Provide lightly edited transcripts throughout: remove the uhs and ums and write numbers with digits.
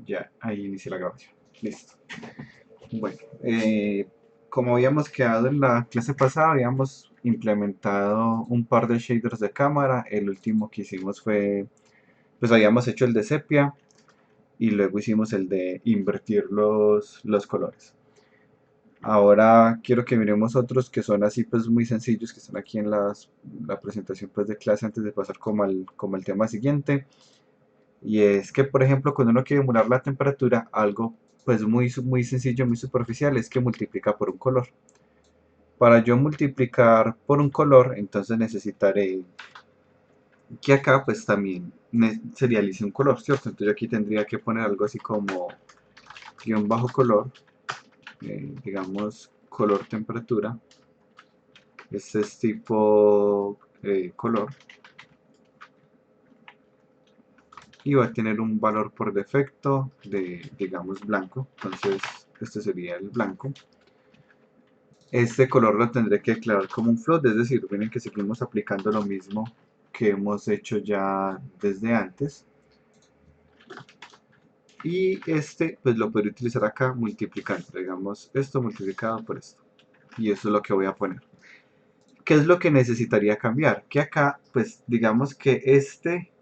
Ya, ahí inicié la grabación. Listo. Bueno, como habíamos quedado en la clase pasada, habíamos implementado un par de shaders de cámara. El último que hicimos fue, pues habíamos hecho el de sepia y luego hicimos el de invertir los colores. Ahora quiero que miremos otros que son así pues muy sencillos, que están aquí en la presentación pues de clase antes de pasar como al tema siguiente. Y es que, por ejemplo, cuando uno quiere emular la temperatura, algo pues muy sencillo, muy superficial, es que multiplica por un color. Para yo multiplicar por un color, entonces necesitaré que acá pues también serialice un color, ¿cierto? Entonces yo aquí tendría que poner algo así como guión bajo color, digamos color temperatura. Este es tipo color y va a tener un valor por defecto de, digamos, blanco. Entonces este sería el blanco. Este color lo tendré que declarar como un float, es decir, miren que seguimos aplicando lo mismo que hemos hecho ya desde antes. Y este, pues lo podría utilizar acá multiplicando, digamos, esto multiplicado por esto. Y eso es lo que voy a poner. ¿Qué es lo que necesitaría cambiar? Que acá, pues digamos que este,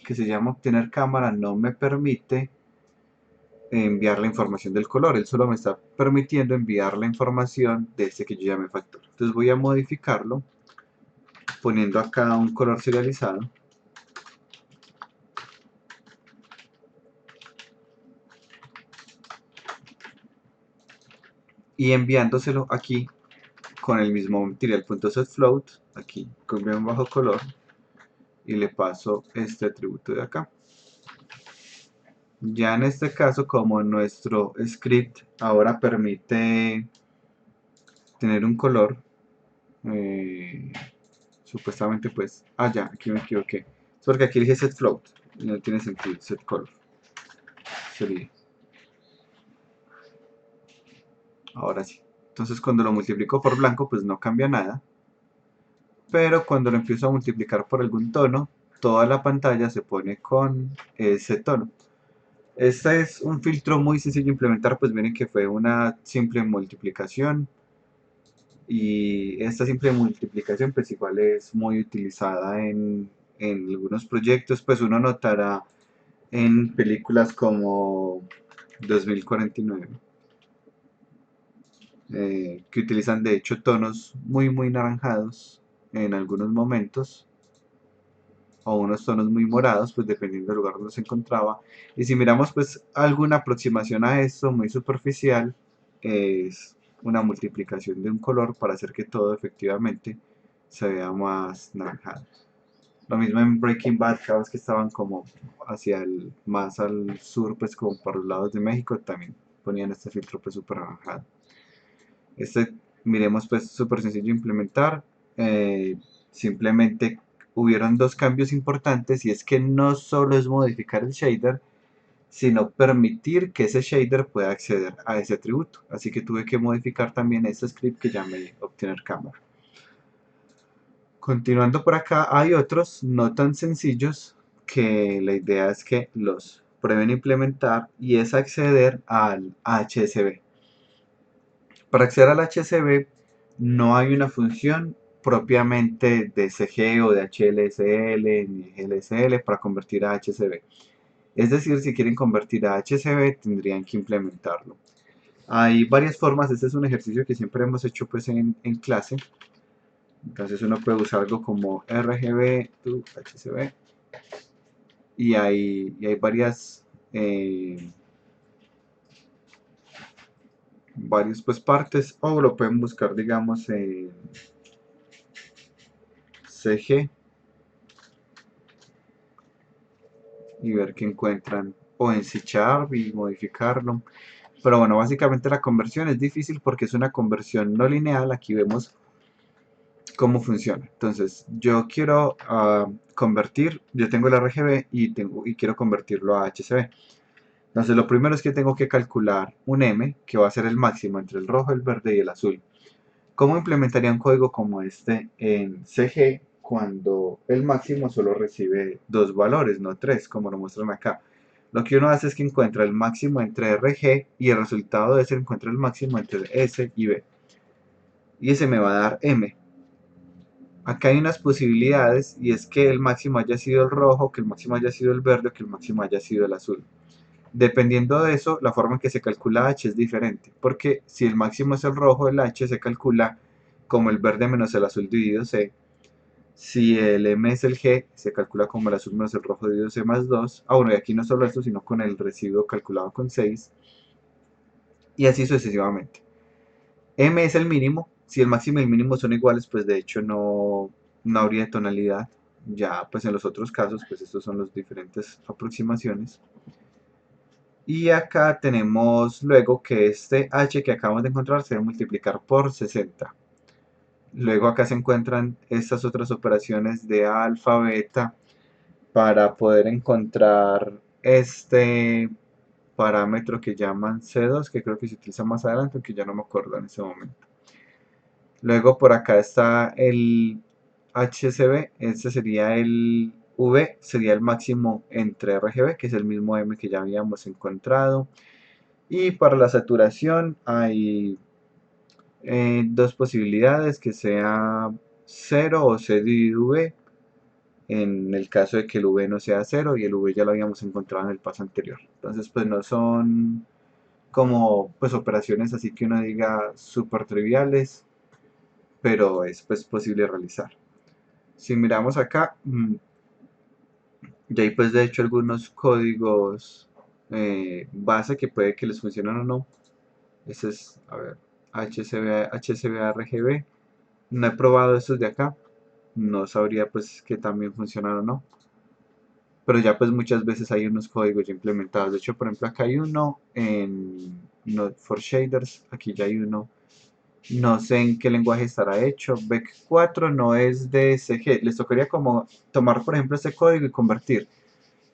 que se llama obtener cámara, no me permite enviar la información del color, él solo me está permitiendo enviar la información de este que yo llamé factor. Entonces voy a modificarlo poniendo acá un color serializado y enviándoselo aquí con el mismo material.setFloat, aquí con bien bajo color, y le paso este atributo de acá. Ya en este caso, como nuestro script ahora permite tener un color, eh, supuestamente pues, ya, aquí me equivoqué, es porque aquí dije setFloat y no tiene sentido, setColor sería, ahora sí. Entonces cuando lo multiplico por blanco pues no cambia nada, pero cuando lo empiezo a multiplicar por algún tono, toda la pantalla se pone con ese tono. Este es un filtro muy sencillo de implementar, pues miren que fue una simple multiplicación y esta simple multiplicación pues igual es muy utilizada en algunos proyectos, pues uno notará en películas como 2049, que utilizan de hecho tonos muy naranjados en algunos momentos o unos tonos muy morados, pues dependiendo del lugar donde se encontraba. Y si miramos pues alguna aproximación a esto muy superficial, es una multiplicación de un color para hacer que todo efectivamente se vea más naranjado. Lo mismo en Breaking Bad, cada vez que estaban como hacia el más al sur, pues como para los lados de México, también ponían este filtro pues súper naranjado. Este, miremos pues súper sencillo de implementar. Simplemente hubieron dos cambios importantes y es que no solo es modificar el shader, sino permitir que ese shader pueda acceder a ese atributo. Así que tuve que modificar también este script que llamé obtener cámara. Continuando por acá, hay otros no tan sencillos que la idea es que los prueben implementar y es acceder al HSV. Para acceder al HSV no hay una función propiamente de CG o de HLSL ni GLSL para convertir a HSV. Es decir, si quieren convertir a HSV tendrían que implementarlo. Hay varias formas, este es un ejercicio que siempre hemos hecho pues en clase. Entonces uno puede usar algo como RGB to HSV y hay eh, varias pues partes o lo pueden buscar digamos en CG y ver qué encuentran o en C# y modificarlo. Pero bueno, básicamente la conversión es difícil porque es una conversión no lineal. Aquí vemos cómo funciona. Entonces, yo quiero convertir, yo tengo el RGB y quiero convertirlo a HCB. Entonces, lo primero es que tengo que calcular un M, que va a ser el máximo entre el rojo, el verde y el azul. ¿Cómo implementaría un código como este en CG cuando el máximo solo recibe dos valores, no tres, como lo muestran acá? Lo que uno hace es que encuentra el máximo entre RG y el resultado de ese encuentra el máximo entre S y B. Y ese me va a dar M. Acá hay unas posibilidades y es que el máximo haya sido el rojo, que el máximo haya sido el verde o que el máximo haya sido el azul. Dependiendo de eso, la forma en que se calcula H es diferente, porque si el máximo es el rojo, el H se calcula como el verde menos el azul dividido C. Si el M es el G, se calcula como el azul menos el rojo dividido C más 2. Ah, bueno, y aquí no solo esto, sino con el residuo calculado con 6. Y así sucesivamente. M es el mínimo. Si el máximo y el mínimo son iguales, pues de hecho no habría tonalidad. Ya, pues en los otros casos, pues estos son las diferentes aproximaciones. Y acá tenemos luego que este h que acabamos de encontrar se debe multiplicar por 60. Luego acá se encuentran estas otras operaciones de alfa, beta, para poder encontrar este parámetro que llaman C2, que creo que se utiliza más adelante, que ya no me acuerdo en ese momento. Luego por acá está el HCB, este sería el V, sería el máximo entre RGB, que es el mismo M que ya habíamos encontrado. Y para la saturación hay dos posibilidades, que sea 0 o C dividido V, en el caso de que el V no sea 0 y el V ya lo habíamos encontrado en el paso anterior. Entonces pues no son como pues operaciones así que uno diga súper triviales, pero es pues posible realizar. Si miramos acá, ya hay pues de hecho algunos códigos base que puede que les funcionen o no. Ese es, a ver, HCBA RGB. No he probado estos de acá. No sabría pues que también funcionan o no. Pero ya pues muchas veces hay unos códigos ya implementados. De hecho, por ejemplo, acá hay uno en Node4Shaders. Aquí ya hay uno. No sé en qué lenguaje estará hecho. Vec 4 no es DSG. Les tocaría como tomar, por ejemplo, este código y convertir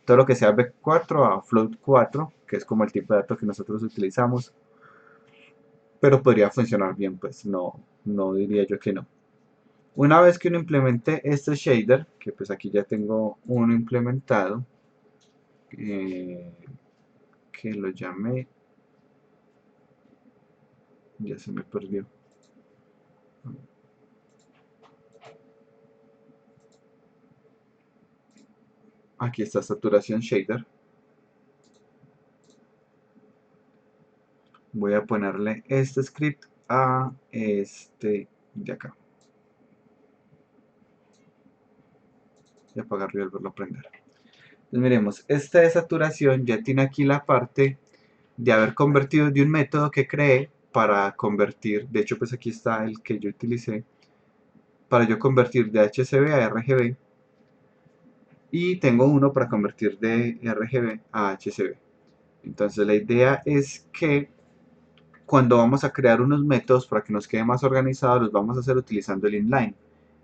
todo lo que sea Vec 4 a Float 4, que es como el tipo de datos que nosotros utilizamos. Pero podría funcionar bien, pues no diría yo que no. Una vez que uno implemente este shader, que pues aquí ya tengo uno implementado, eh, que lo llamé, ya se me perdió. Aquí está saturación shader. Voy a ponerle este script a este de acá. Y apagarlo y volverlo a prender. Entonces miremos, esta de saturación ya tiene aquí la parte de haber convertido de un método que creé para convertir, de hecho pues aquí está el que yo utilicé, para yo convertir de HCB a RGB, y tengo uno para convertir de RGB a HCB. Entonces la idea es que cuando vamos a crear unos métodos para que nos quede más organizados, los vamos a hacer utilizando el inline.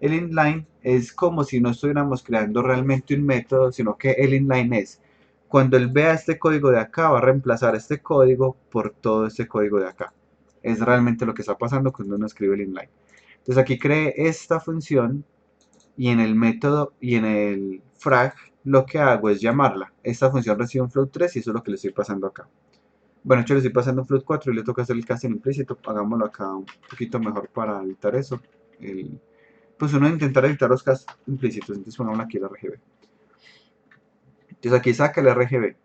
El inline es como si no estuviéramos creando realmente un método, sino que el inline es, cuando él vea este código de acá, va a reemplazar este código por todo este código de acá. Es realmente lo que está pasando cuando uno escribe el inline. Entonces aquí cree esta función y en el método y en el frag lo que hago es llamarla. Esta función recibe un float 3 y eso es lo que le estoy pasando acá. Bueno, yo le estoy pasando un float 4 y le toca hacer el casting implícito. Hagámoslo acá un poquito mejor para editar eso. Pues uno intentar editar los cast implícitos, entonces pongámoslo aquí el RGB. Entonces aquí saca el RGB.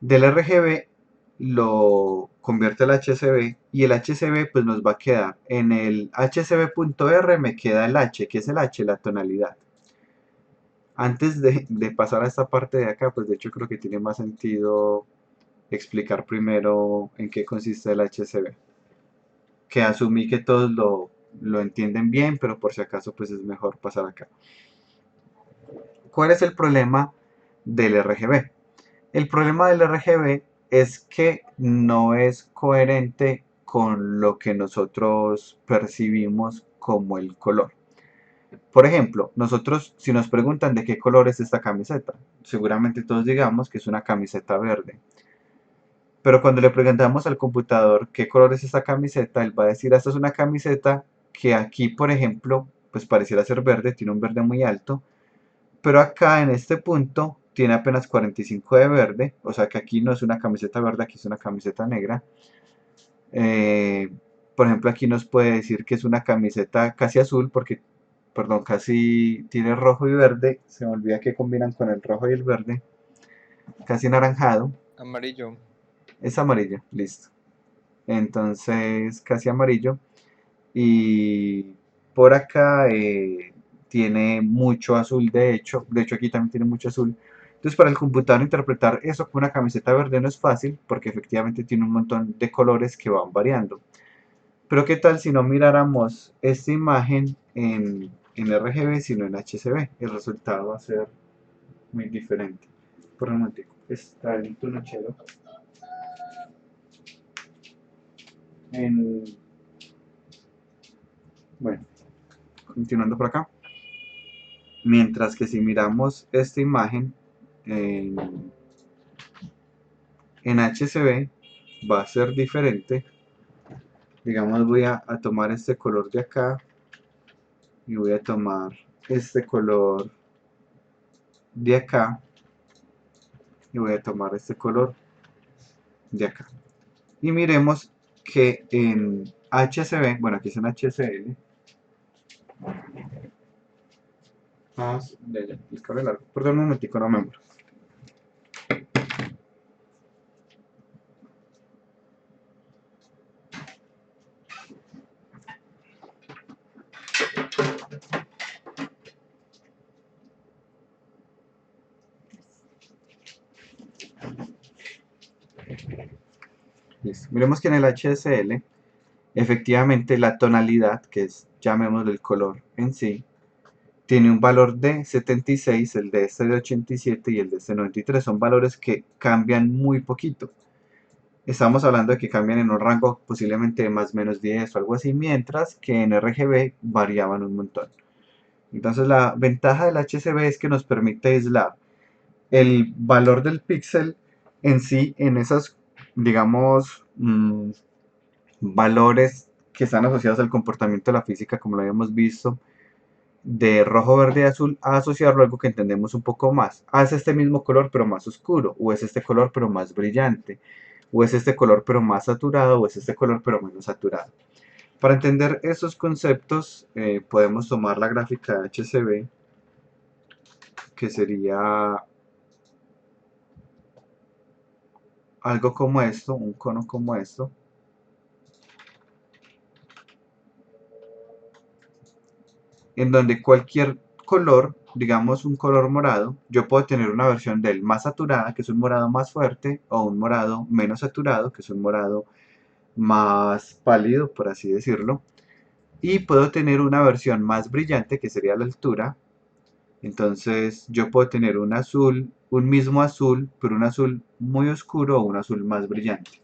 Del RGB lo convierte al HCB y el HCB pues nos va a quedar en el HCB.R me queda el H, que es el H, la tonalidad. Antes de pasar a esta parte de acá, pues de hecho creo que tiene más sentido explicar primero en qué consiste el HCB. Que asumí que todos lo entienden bien, pero por si acaso pues es mejor pasar acá. ¿Cuál es el problema del RGB? El problema del RGB es que no es coherente con lo que nosotros percibimos como el color. Por ejemplo, nosotros si nos preguntan de qué color es esta camiseta, seguramente todos digamos que es una camiseta verde. Pero cuando le preguntamos al computador qué color es esta camiseta, él va a decir, esta es una camiseta que aquí, por ejemplo, pues pareciera ser verde, tiene un verde muy alto, pero acá en este punto tiene apenas 45 de verde, o sea que aquí no es una camiseta verde, aquí es una camiseta negra. Eh, por ejemplo, aquí nos puede decir que es una camiseta casi azul, porque, perdón, casi tiene rojo y verde, se me olvida que combinan con el rojo y el verde, casi anaranjado, Amarillo. es amarillo, listo. Entonces, casi amarillo. Y por acá tiene mucho azul, de hecho aquí también tiene mucho azul. Entonces para el computador interpretar eso con una camiseta verde no es fácil porque efectivamente tiene un montón de colores que van variando. Pero qué tal si no miráramos esta imagen en RGB sino en HCB, el resultado va a ser muy diferente. Por un momento, está el nochero. En, bueno, continuando por acá. Mientras que si miramos esta imagen en, en HCB va a ser diferente. Digamos voy a tomar este color de acá y voy a tomar este color de acá y voy a tomar este color de acá. Y miremos que en HCB, bueno aquí es en HCL, vamos, ya, el cable largo, perdón un momentico, no me muero. Listo. Miremos que en el HCL efectivamente la tonalidad, que es, llamémosle el color en sí, tiene un valor de 76, el de este de 87 y el de este 93. Son valores que cambian muy poquito. Estamos hablando de que cambian en un rango posiblemente de más o menos 10 o algo así, mientras que en RGB variaban un montón. Entonces la ventaja del HCB es que nos permite aislar el valor del píxel en sí, en esas, digamos, valores que están asociados al comportamiento de la física, como lo habíamos visto, de rojo, verde y azul, a asociarlo a algo que entendemos un poco más. Ah, es este mismo color pero más oscuro, o es este color pero más brillante, o es este color pero más saturado, o es este color pero menos saturado. Para entender esos conceptos podemos tomar la gráfica de HCB, que sería algo como esto, un cono como esto, en donde cualquier color, digamos un color morado, yo puedo tener una versión de él más saturada, que es un morado más fuerte, o un morado menos saturado, que es un morado más pálido, por así decirlo. Y puedo tener una versión más brillante, que sería la altura. Entonces yo puedo tener un azul, un mismo azul, pero un azul muy oscuro o un azul más brillante.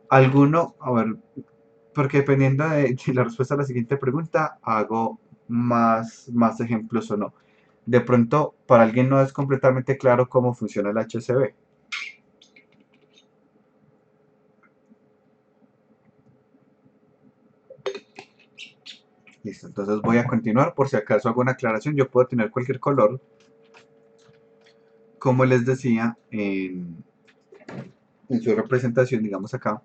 Alguno, a ver, porque dependiendo de la respuesta a la siguiente pregunta, hago más ejemplos o no. De pronto, para alguien no es completamente claro cómo funciona el HCB. Listo, entonces voy a continuar. Por si acaso hago una aclaración, yo puedo tener cualquier color, como les decía en su representación, digamos acá.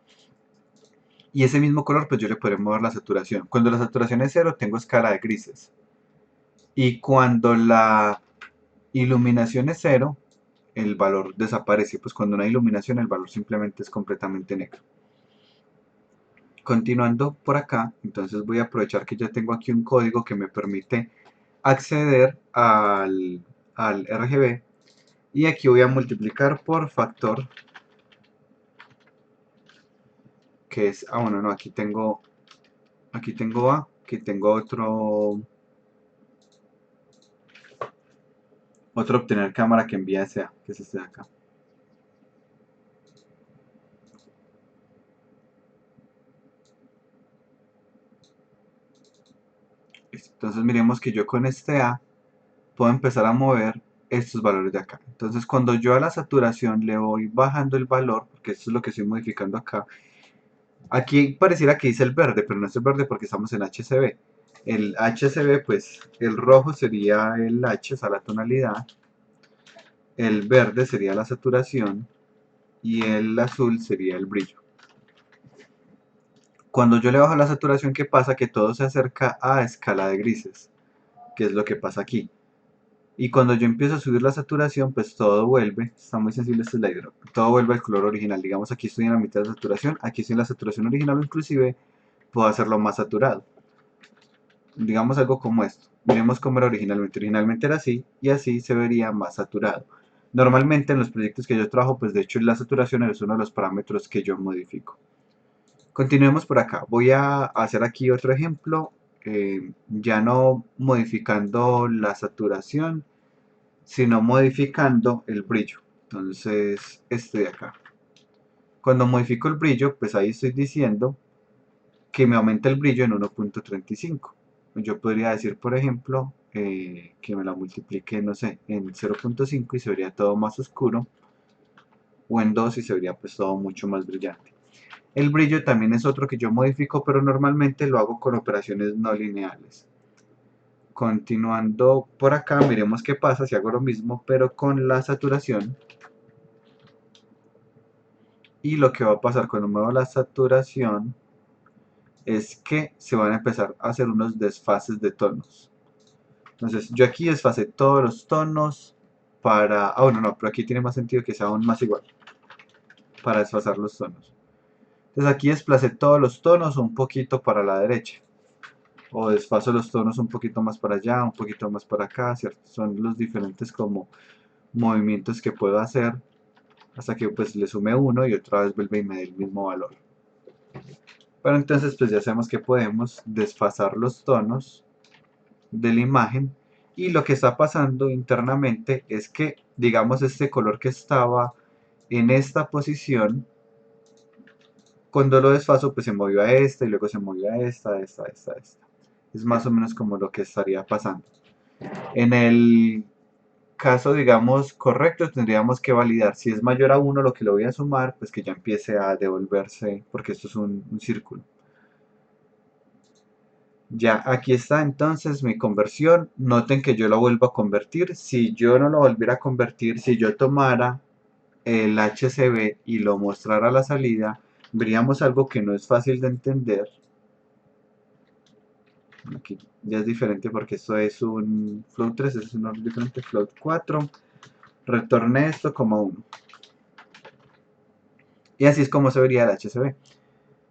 Y ese mismo color, pues yo le podré mover la saturación. Cuando la saturación es cero, tengo escala de grises. Y cuando la iluminación es cero, el valor desaparece. Pues cuando no hay iluminación, el valor simplemente es completamente negro. Continuando por acá, entonces voy a aprovechar que ya tengo aquí un código que me permite acceder al RGB. Y aquí voy a multiplicar por factor, que es, bueno, no, aquí tengo A, aquí tengo otro obtener cámara que envía SA, que es este de acá. Entonces miremos que yo con este A puedo empezar a mover estos valores de acá. Entonces cuando yo a la saturación le voy bajando el valor, porque esto es lo que estoy modificando acá, aquí pareciera que dice el verde, pero no es el verde porque estamos en HCB. El HCB, pues el rojo sería el H, o sea, la tonalidad. el verde sería la saturación y el azul sería el brillo. Cuando yo le bajo la saturación, ¿qué pasa? Que todo se acerca a escala de grises, que es lo que pasa aquí. Y cuando yo empiezo a subir la saturación, pues todo vuelve, está muy sensible este slider, todo vuelve al color original. Digamos, aquí estoy en la mitad de saturación, aquí estoy en la saturación original, o inclusive puedo hacerlo más saturado. Digamos algo como esto. Miremos cómo era originalmente. Originalmente era así, y así se vería más saturado. Normalmente en los proyectos que yo trabajo, pues de hecho la saturación es uno de los parámetros que yo modifico. Continuemos por acá. Voy a hacer aquí otro ejemplo, ya no modificando la saturación, sino modificando el brillo. Entonces, este de acá. Cuando modifico el brillo, pues ahí estoy diciendo que me aumenta el brillo en 1.35. Yo podría decir, por ejemplo, que me la multiplique, no sé, en 0.5 y se vería todo más oscuro, o en 2 y se vería pues todo mucho más brillante. El brillo también es otro que yo modifico, pero normalmente lo hago con operaciones no lineales. Continuando por acá, miremos qué pasa si hago lo mismo, pero con la saturación. Y lo que va a pasar cuando muevo la saturación es que se van a empezar a hacer unos desfases de tonos. Entonces yo aquí desfasé todos los tonos para... Ah, bueno, no, pero aquí tiene más sentido que sea aún más igual para desfasar los tonos. Entonces aquí desplacé todos los tonos un poquito para la derecha. O desfaso los tonos un poquito más para allá, un poquito más para acá, ¿cierto? Son los diferentes como movimientos que puedo hacer hasta que pues le sume uno y otra vez vuelve y me dé el mismo valor. Pero entonces pues ya sabemos que podemos desfasar los tonos de la imagen, y lo que está pasando internamente es que, digamos, este color que estaba en esta posición, cuando lo desfaso pues se movió a esta y luego se movió a esta. Es más o menos como lo que estaría pasando. En el caso, digamos, correcto, tendríamos que validar si es mayor a 1 lo que lo voy a sumar, pues que ya empiece a devolverse, porque esto es un círculo. Ya aquí está entonces mi conversión. Noten que yo lo vuelvo a convertir. Si yo no lo volviera a convertir, si yo tomara el HCB y lo mostrara a la salida, veríamos algo que no es fácil de entender. Aquí ya es diferente porque esto es un float 3, es un diferente float 4. Retorné esto como 1. Y así es como se vería el HCB.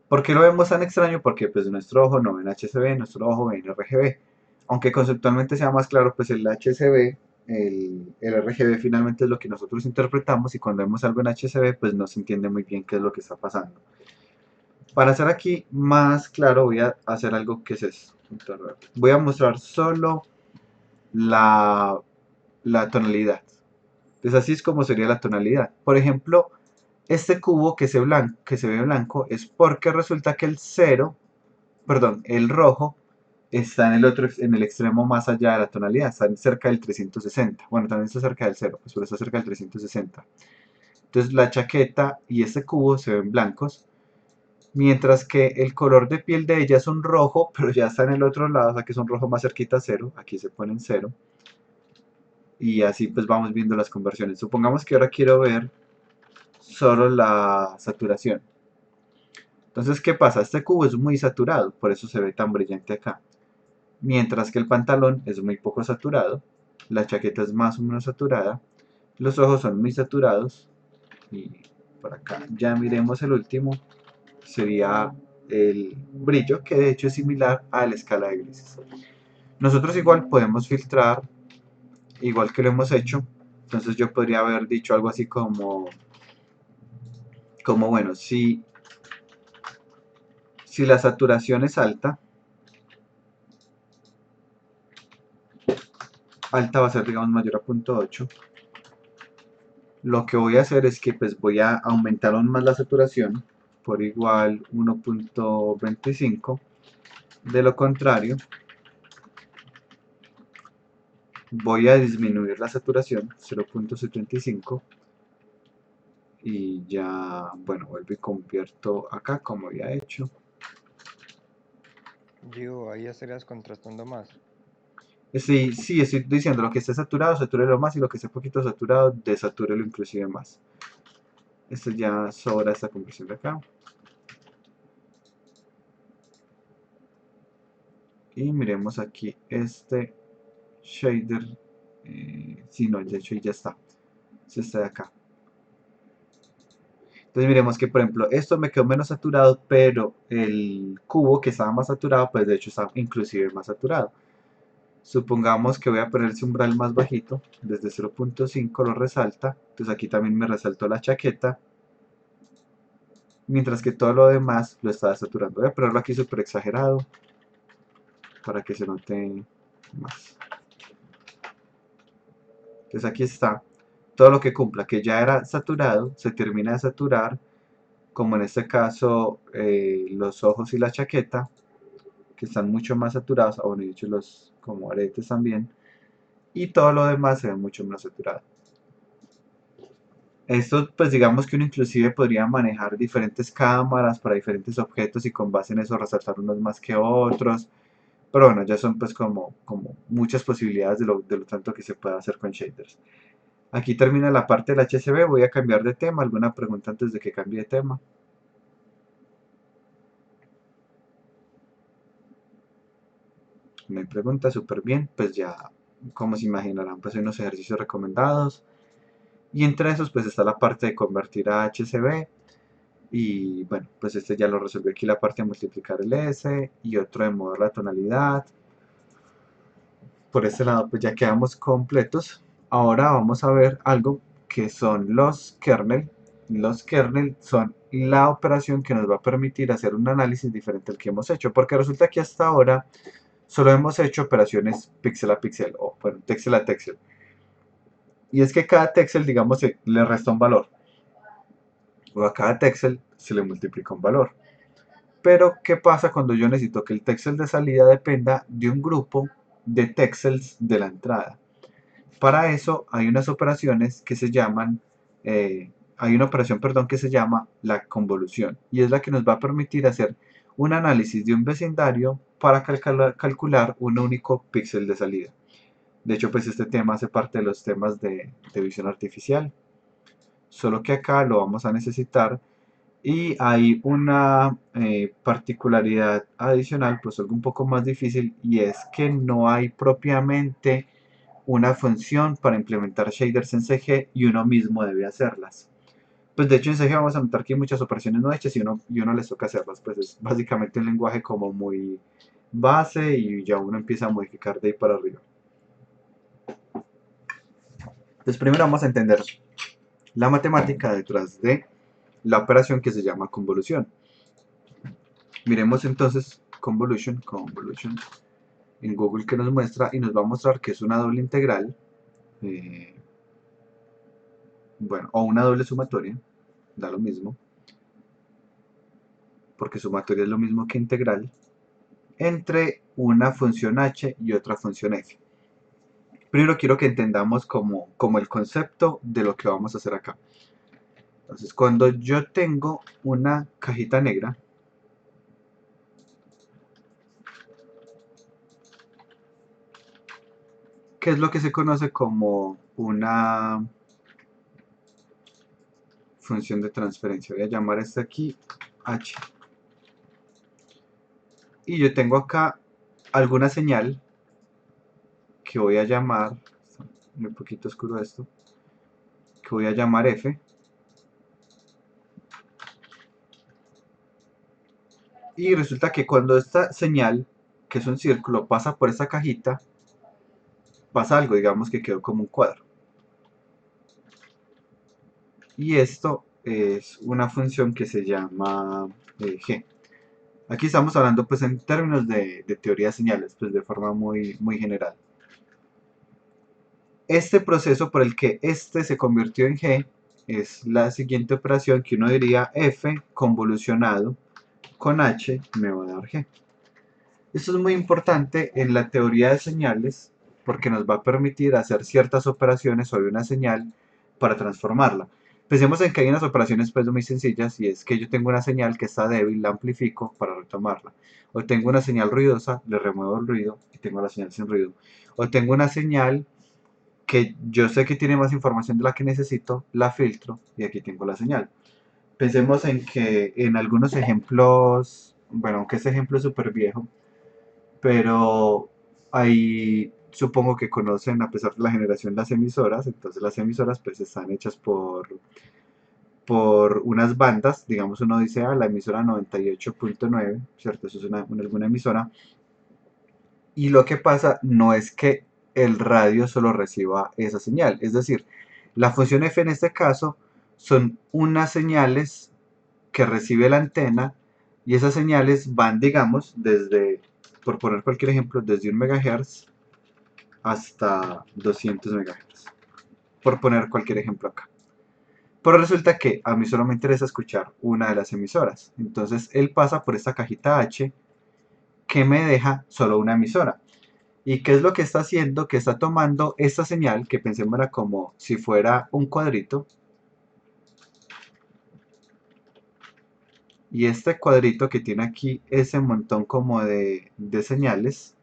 ¿Por qué lo vemos tan extraño? Porque pues nuestro ojo no ve en HCB, nuestro ojo ve en RGB. Aunque conceptualmente sea más claro, pues el HCB, el RGB finalmente es lo que nosotros interpretamos, y cuando vemos algo en HCB pues no se entiende muy bien qué es lo que está pasando. Para hacer aquí más claro voy a hacer algo que es esto. Voy a mostrar solo la, la tonalidad. Entonces así es como sería la tonalidad. Por ejemplo, este cubo que se ve blanco es porque resulta que el cero, perdón, el rojo está en el extremo más allá de la tonalidad, está cerca del 360. Bueno, también está cerca del cero, pues pero está cerca del 360. Entonces la chaqueta y este cubo se ven blancos, mientras que el color de piel de ella es un rojo, pero ya está en el otro lado, o sea que es un rojo más cerquita a cero, aquí se pone en cero. Y así pues vamos viendo las conversiones. Supongamos que ahora quiero ver solo la saturación. Entonces, ¿qué pasa? Este cubo es muy saturado, por eso se ve tan brillante acá. Mientras que el pantalón es muy poco saturado, la chaqueta es más o menos saturada, los ojos son muy saturados, y por acá ya miremos el último, sería el brillo, que de hecho es similar a la escala de grises. Nosotros igual podemos filtrar, igual que lo hemos hecho. Entonces yo podría haber dicho algo así como bueno, si la saturación es alta, alta va a ser digamos mayor a 0.8, lo que voy a hacer es que pues voy a aumentar aún más la saturación por igual 1.25. De lo contrario, voy a disminuir la saturación 0.75, y ya, bueno, vuelvo y convierto acá como había hecho. Digo, ahí estarías contrastando más. Sí, estoy diciendo lo que esté saturado, satúrelo más y lo que esté poquito saturado, desatúrelo inclusive más. Esto ya sobra esta compresión de acá. Y miremos aquí este shader. Sí, no, de hecho ya está. Se está de acá. Entonces miremos que por ejemplo esto me quedó menos saturado, pero el cubo que estaba más saturado, pues de hecho está inclusive más saturado. Supongamos que voy a poner ese umbral más bajito, desde 0.5 lo resalta, entonces aquí también me resaltó la chaqueta, mientras que todo lo demás lo estaba saturando. Voy a ponerlo aquí súper exagerado, para que se note más. Entonces aquí está, todo lo que cumpla, que ya era saturado, se termina de saturar, como en este caso los ojos y la chaqueta, que están mucho más saturados, o bueno, dicho los como aretes también, y todo lo demás se ve mucho menos saturado. Esto pues digamos que uno inclusive podría manejar diferentes cámaras para diferentes objetos y con base en eso resaltar unos más que otros, pero bueno, ya son pues como muchas posibilidades de lo tanto que se puede hacer con shaders. Aquí termina la parte del HCB, voy a cambiar de tema. ¿Alguna pregunta antes de que cambie de tema? Me pregunta súper bien, pues ya, como se imaginarán, pues hay unos ejercicios recomendados. Y entre esos, pues está la parte de convertir a HCB. Y bueno, pues este ya lo resolví aquí la parte de multiplicar el S y otro de mover la tonalidad. Por este lado, pues ya quedamos completos. Ahora vamos a ver algo que son los kernel. Los kernel son la operación que nos va a permitir hacer un análisis diferente al que hemos hecho, porque resulta que hasta ahora solo hemos hecho operaciones píxel a píxel o bueno, texel a texel. Y es que cada texel, digamos, le resta un valor, o a cada texel se le multiplica un valor. Pero, ¿qué pasa cuando yo necesito que el texel de salida dependa de un grupo de texels de la entrada? Para eso hay unas operaciones que se llaman, hay una operación, perdón, que se llama la convolución y es la que nos va a permitir hacer un análisis de un vecindario para calcular un único píxel de salida. De hecho, pues este tema hace parte de los temas de visión artificial, solo que acá lo vamos a necesitar y hay una particularidad adicional, pues algo un poco más difícil, y es que no hay propiamente una función para implementar shaders en CG y uno mismo debe hacerlas. Pues de hecho en CG vamos a notar que hay muchas operaciones no hechas y uno les toca hacerlas, pues es básicamente un lenguaje como muy base y ya uno empieza a modificar de ahí para arriba. Entonces primero vamos a entender la matemática detrás de la operación que se llama convolución. Miremos entonces convolution en Google que nos muestra y nos va a mostrar que es una doble integral, eh, bueno, o una doble sumatoria, da lo mismo, porque sumatoria es lo mismo que integral, entre una función h y otra función f. Primero quiero que entendamos como el concepto de lo que vamos a hacer acá. Entonces, cuando yo tengo una cajita negra, ¿qué es lo que se conoce como una función de transferencia? Voy a llamar esta aquí h. Y yo tengo acá alguna señal que voy a llamar, está un poquito oscuro esto, que voy a llamar f. Y resulta que cuando esta señal, que es un círculo, pasa por esta cajita, pasa algo, digamos que quedó como un cuadro. Y esto es una función que se llama g. Aquí estamos hablando pues en términos de teoría de señales, pues de forma muy general. Este proceso por el que este se convirtió en g es la siguiente operación que uno diría f convolucionado con h me va a dar g. Esto es muy importante en la teoría de señales porque nos va a permitir hacer ciertas operaciones sobre una señal para transformarla. Pensemos en que hay unas operaciones pues muy sencillas y es que yo tengo una señal que está débil, la amplifico para retomarla. O tengo una señal ruidosa, le remuevo el ruido y tengo la señal sin ruido. O tengo una señal que yo sé que tiene más información de la que necesito, la filtro y aquí tengo la señal. Pensemos en que en algunos ejemplos, bueno, aunque este ejemplo es súper viejo, pero ahí supongo que conocen, a pesar de la generación, las emisoras. Entonces las emisoras pues están hechas por unas bandas. Digamos, uno dice, la emisora 98.9, ¿cierto? Eso es alguna emisora. Y lo que pasa no es que el radio solo reciba esa señal. Es decir, la función F en este caso son unas señales que recibe la antena y esas señales van, digamos, desde, por poner cualquier ejemplo, desde 1 MHz hasta 200 MHz. Por poner cualquier ejemplo acá. Pero resulta que a mí solo me interesa escuchar una de las emisoras. Entonces él pasa por esta cajita H que me deja solo una emisora. ¿Y qué es lo que está haciendo? Que está tomando esta señal, que pensémosla como si fuera un cuadrito. Y este cuadrito que tiene aquí ese montón como de señales,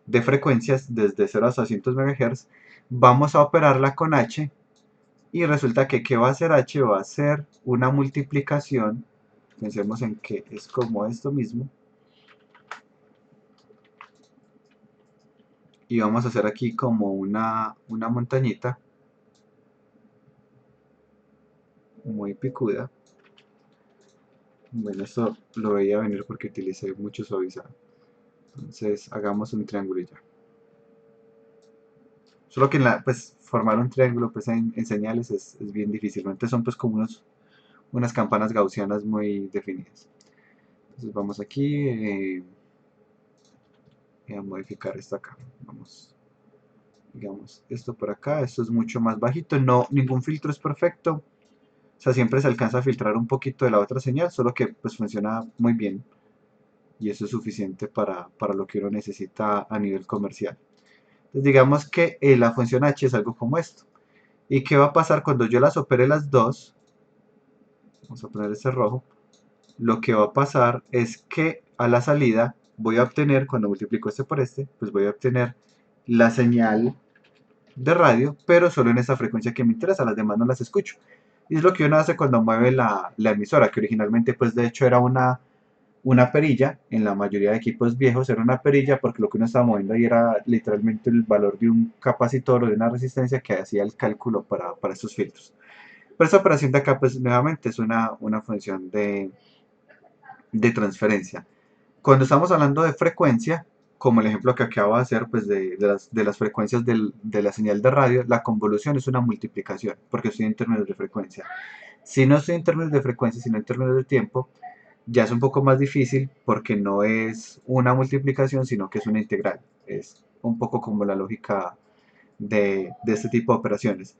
de frecuencias desde 0 hasta 200 MHz, vamos a operarla con H. Y resulta que ¿qué va a hacer H? Va a hacer una multiplicación. Pensemos en que es como esto mismo. Y vamos a hacer aquí como una montañita muy picuda. Bueno, esto lo veía venir porque utilicé mucho suavizado. Entonces hagamos un triángulo ya. Solo que pues, formar un triángulo pues, en señales es bien difícil, ¿no? Entonces son pues como unas campanas gaussianas muy definidas. Entonces vamos aquí a modificar esto acá. Vamos, digamos, esto por acá. Esto es mucho más bajito. No, ningún filtro es perfecto. O sea, siempre se alcanza a filtrar un poquito de la otra señal, solo que pues funciona muy bien. Y eso es suficiente para lo que uno necesita a nivel comercial. Entonces digamos que la función h es algo como esto. ¿Y qué va a pasar cuando yo las opere las dos? Vamos a poner este rojo. Lo que va a pasar es que a la salida voy a obtener, cuando multiplico este por este, pues voy a obtener la señal de radio, pero solo en esa frecuencia que me interesa, las demás no las escucho. Y es lo que uno hace cuando mueve la emisora, que originalmente pues de hecho era una perilla. En la mayoría de equipos viejos era una perilla porque lo que uno estaba moviendo ahí era literalmente el valor de un capacitor o de una resistencia que hacía el cálculo para estos filtros. Pero esta operación de acá pues nuevamente es una función de transferencia. Cuando estamos hablando de frecuencia, como el ejemplo que acabo de hacer pues de las frecuencias de la señal de radio, la convolución es una multiplicación porque estoy en términos de frecuencia. Si no estoy en términos de frecuencia, sino en términos de tiempo, ya es un poco más difícil porque no es una multiplicación, sino que es una integral. Es un poco como la lógica de este tipo de operaciones.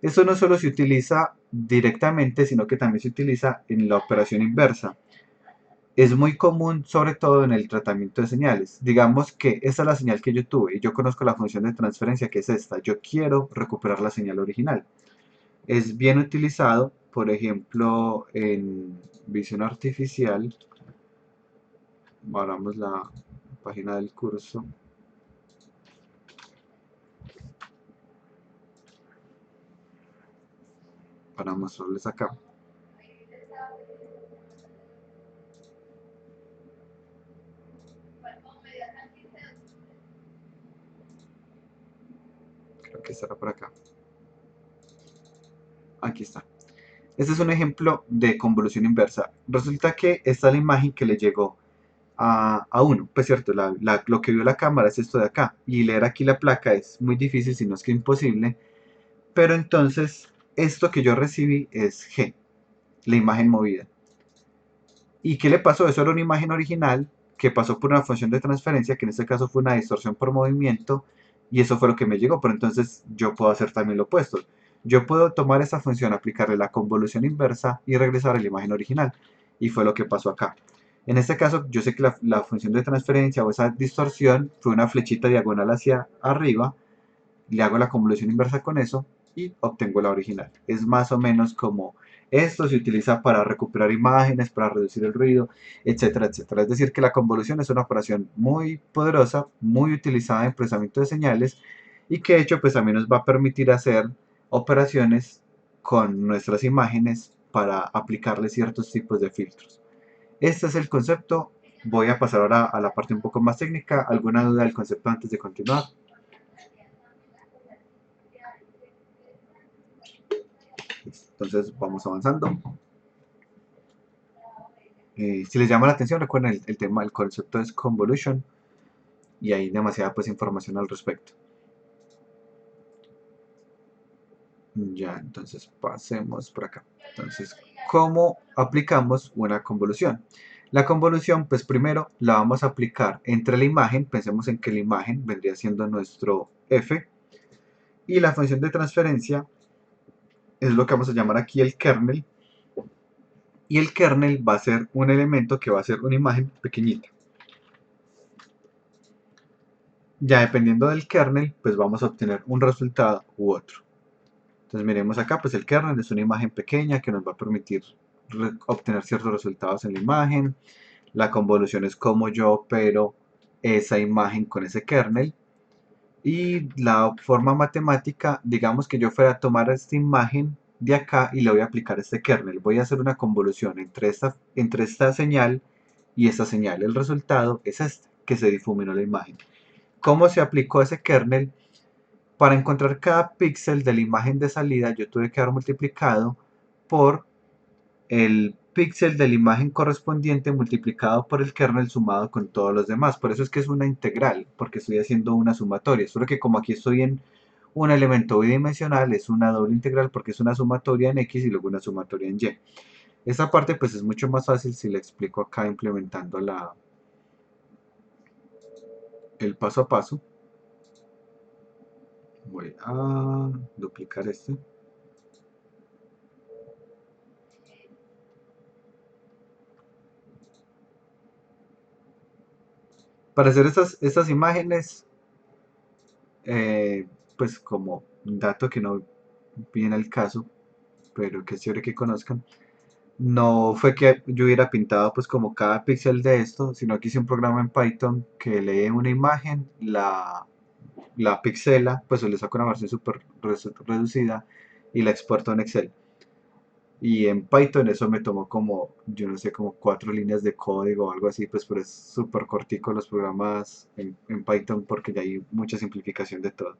Esto no solo se utiliza directamente, sino que también se utiliza en la operación inversa. Es muy común, sobre todo en el tratamiento de señales. Digamos que esta es la señal que yo tuve y yo conozco la función de transferencia que es esta. Yo quiero recuperar la señal original. Es bien utilizado, por ejemplo, en visión artificial. Abramos la página del curso. Para mostrarles acá. Creo que estará por acá. Aquí está. Este es un ejemplo de convolución inversa. Resulta que esta es la imagen que le llegó a uno. Pues cierto, lo que vio la cámara es esto de acá. Y leer aquí la placa es muy difícil, si no es que imposible. Pero entonces, esto que yo recibí es G, la imagen movida. ¿Y qué le pasó? Eso era una imagen original que pasó por una función de transferencia, que en este caso fue una distorsión por movimiento, y eso fue lo que me llegó. Pero entonces yo puedo hacer también lo opuesto. Yo puedo tomar esa función, aplicarle la convolución inversa y regresar a la imagen original. Y fue lo que pasó acá. En este caso, yo sé que la función de transferencia o esa distorsión fue una flechita diagonal hacia arriba. Le hago la convolución inversa con eso y obtengo la original. Es más o menos como esto se utiliza para recuperar imágenes, para reducir el ruido, etcétera, etcétera. Es decir, que la convolución es una operación muy poderosa, muy utilizada en procesamiento de señales y que de hecho pues a mí nos va a permitir hacer operaciones con nuestras imágenes para aplicarle ciertos tipos de filtros. Este es el concepto. Voy a pasar ahora a la parte un poco más técnica. ¿Alguna duda del concepto antes de continuar? Entonces vamos avanzando. Si les llama la atención, recuerden el tema, el concepto es convolution y hay demasiada pues información al respecto. Ya, entonces pasemos por acá. Entonces, ¿cómo aplicamos una convolución? La convolución, pues primero la vamos a aplicar entre la imagen. Pensemos en que la imagen vendría siendo nuestro f y la función de transferencia es lo que vamos a llamar aquí el kernel, y el kernel va a ser un elemento que va a ser una imagen pequeñita. Ya dependiendo del kernel, pues vamos a obtener un resultado u otro. Entonces miremos acá, pues el kernel es una imagen pequeña que nos va a permitir obtener ciertos resultados en la imagen. La convolución es como yo opero esa imagen con ese kernel. Y la forma matemática, digamos que yo fuera a tomar esta imagen de acá y le voy a aplicar este kernel. Voy a hacer una convolución entre esta señal y esta señal. El resultado es este, que se difuminó la imagen. ¿Cómo se aplicó ese kernel? Para encontrar cada píxel de la imagen de salida, yo tuve que haber multiplicado por el píxel de la imagen correspondiente multiplicado por el kernel sumado con todos los demás. Por eso es que es una integral, porque estoy haciendo una sumatoria. Solo que como aquí estoy en un elemento bidimensional, es una doble integral porque es una sumatoria en X y luego una sumatoria en Y. Esta parte pues es mucho más fácil si la explico acá implementando el paso a paso. Voy a duplicar este. Para hacer estas imágenes, pues como un dato que no viene al caso, pero que es chévere que conozcan, no fue que yo hubiera pintado pues como cada píxel de esto, sino que hice un programa en Python que lee una imagen, la pixela, pues le saco una versión súper reducida y la exporto en Excel. Y en Python eso me tomó como, yo no sé, como 4 líneas de código o algo así, pues pero es súper cortico los programas en Python porque ya hay mucha simplificación de todo.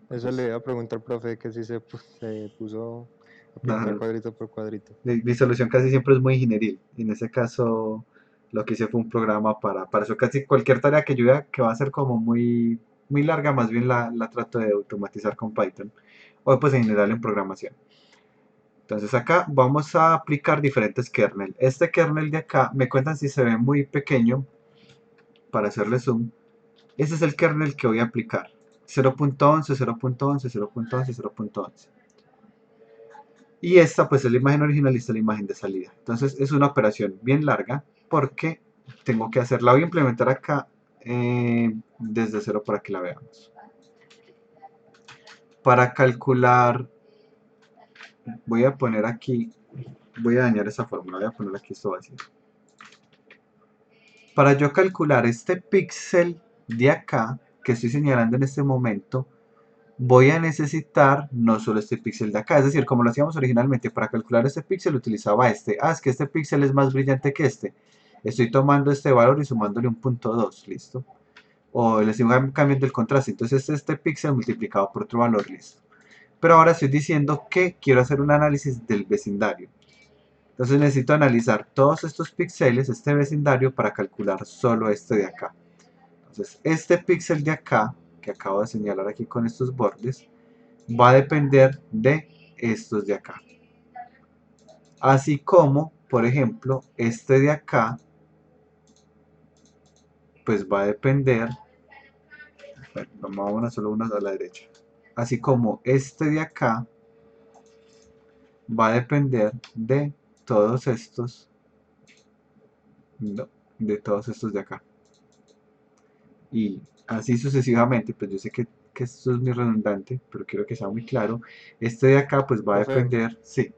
Eso le Entonces, iba a preguntar, profe, que si se puso a pintar nada, cuadrito por cuadrito. mi solución casi siempre es muy ingenieril. Y en ese caso, lo que hice fue un programa para eso. Casi cualquier tarea que yo vea que va a ser como muy, muy larga, más bien la trato de automatizar con Python. O pues en general en programación. Entonces acá vamos a aplicar diferentes kernel. Este kernel de acá, me cuentan si se ve muy pequeño para hacerle zoom. Ese es el kernel que voy a aplicar. 0.11, 0.11, 0.11, 0.11. Y esta pues es la imagen original y esta es la imagen de salida. Entonces es una operación bien larga porque tengo que hacerla. Voy a implementar acá desde cero para que la veamos. Para calcular, voy a poner aquí, voy a dañar esa fórmula, voy a poner aquí esto vacío. Para yo calcular este píxel de acá que estoy señalando en este momento, voy a necesitar no solo este píxel de acá, es decir, como lo hacíamos originalmente, para calcular este píxel utilizaba este. Es que este píxel es más brillante que este. Estoy tomando este valor y sumándole un punto 2, listo. O le estoy cambiando el contraste, entonces este píxel multiplicado por otro valor, listo. Pero ahora estoy diciendo que quiero hacer un análisis del vecindario. Entonces necesito analizar todos estos píxeles, este vecindario, para calcular solo este de acá. Entonces este píxel de acá, que acabo de señalar aquí con estos bordes, va a depender de estos de acá. Así como, por ejemplo, este de acá, pues va a depender, bueno, vamos a solo uno a la derecha. Así como este de acá va a depender de todos estos, no, de todos estos de acá. Y así sucesivamente, pues yo sé que que esto es muy redundante, pero quiero que sea muy claro. Este de acá pues va a Profe, depender, sí,